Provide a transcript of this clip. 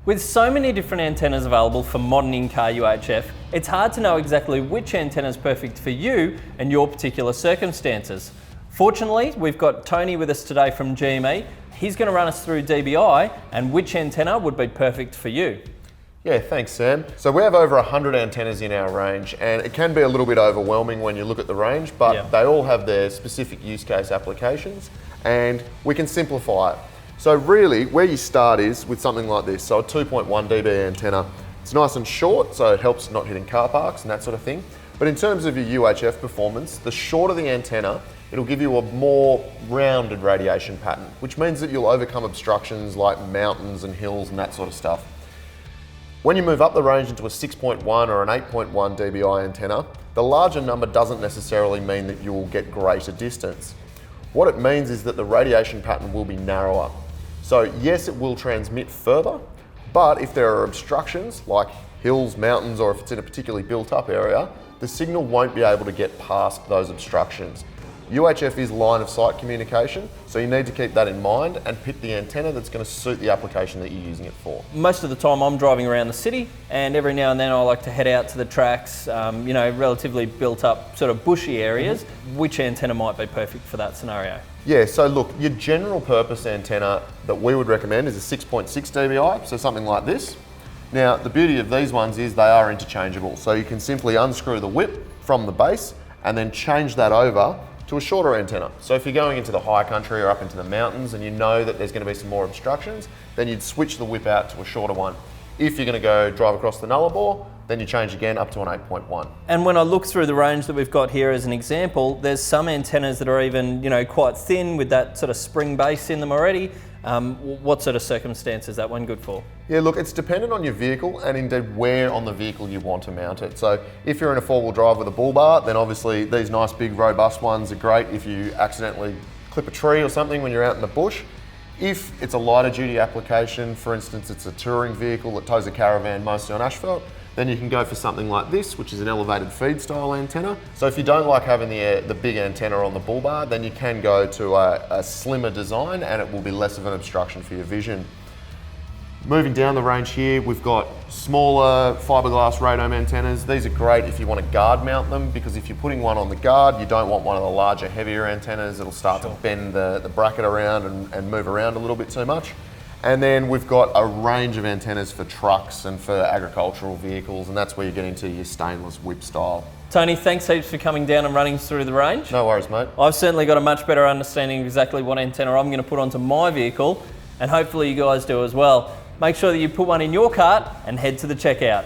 With so many different antennas available for modern in-car UHF, it's hard to know exactly which antenna is perfect for you and your particular circumstances. Fortunately, we've got Tony with us today from GME. He's going to run us through DBI and which antenna would be perfect for you. Yeah, thanks Sam. So we have over 100 antennas in our range, and it can be a little bit overwhelming when you look at the range, but they all have their specific use case applications, and we can simplify it. So really, where you start is with something like this. So a 2.1 dB antenna. It's nice and short, so it helps not hitting car parks and that sort of thing. But in terms of your UHF performance, the shorter the antenna, it'll give you a more rounded radiation pattern, which means that you'll overcome obstructions like mountains and hills and that sort of stuff. When you move up the range into a 6.1 or an 8.1 dBi antenna, the larger number doesn't necessarily mean that you will get greater distance. What it means is that the radiation pattern will be narrower. So yes, it will transmit further, but if there are obstructions like hills, mountains, or if it's in a particularly built up area, the signal won't be able to get past those obstructions. UHF is line of sight communication, so you need to keep that in mind and pick the antenna that's going to suit the application that you're using it for. Most of the time I'm driving around the city, and every now and then I like to head out to the tracks, relatively built up sort of bushy areas. Which antenna might be perfect for that scenario? Yeah, so look, your general purpose antenna that we would recommend is a 6.6 dBi, so something like this. Now, the beauty of these ones is they are interchangeable, so you can simply unscrew the whip from the base and then change that over to a shorter antenna. So if you're going into the high country or up into the mountains and you know that there's going to be some more obstructions, then you'd switch the whip out to a shorter one. If you're going to go drive across the Nullarbor, then you change again up to an 8.1. And when I look through the range that we've got here as an example, there's some antennas that are even, quite thin with that sort of spring base in them already. What sort of circumstance is that one good for? Yeah, look, it's dependent on your vehicle and indeed where on the vehicle you want to mount it. So if you're in a four-wheel drive with a bull bar, then obviously these nice big robust ones are great if you accidentally clip a tree or something when you're out in the bush. If it's a lighter duty application, for instance, it's a touring vehicle that tows a caravan mostly on asphalt, then you can go for something like this, which is an elevated feed style antenna. So if you don't like having the big antenna on the bull bar, then you can go to a slimmer design and it will be less of an obstruction for your vision. Moving down the range here, we've got smaller fiberglass radome antennas. These are great if you want to guard mount them, because if you're putting one on the guard, you don't want one of the larger, heavier antennas. It'll start to bend the bracket around and move around a little bit too much. And then we've got a range of antennas for trucks and for agricultural vehicles, and that's where you're getting to your stainless whip style. Tony, thanks heaps for coming down and running through the range. No worries, mate. I've certainly got a much better understanding of exactly what antenna I'm going to put onto my vehicle, and hopefully you guys do as well. Make sure that you put one in your cart and head to the checkout.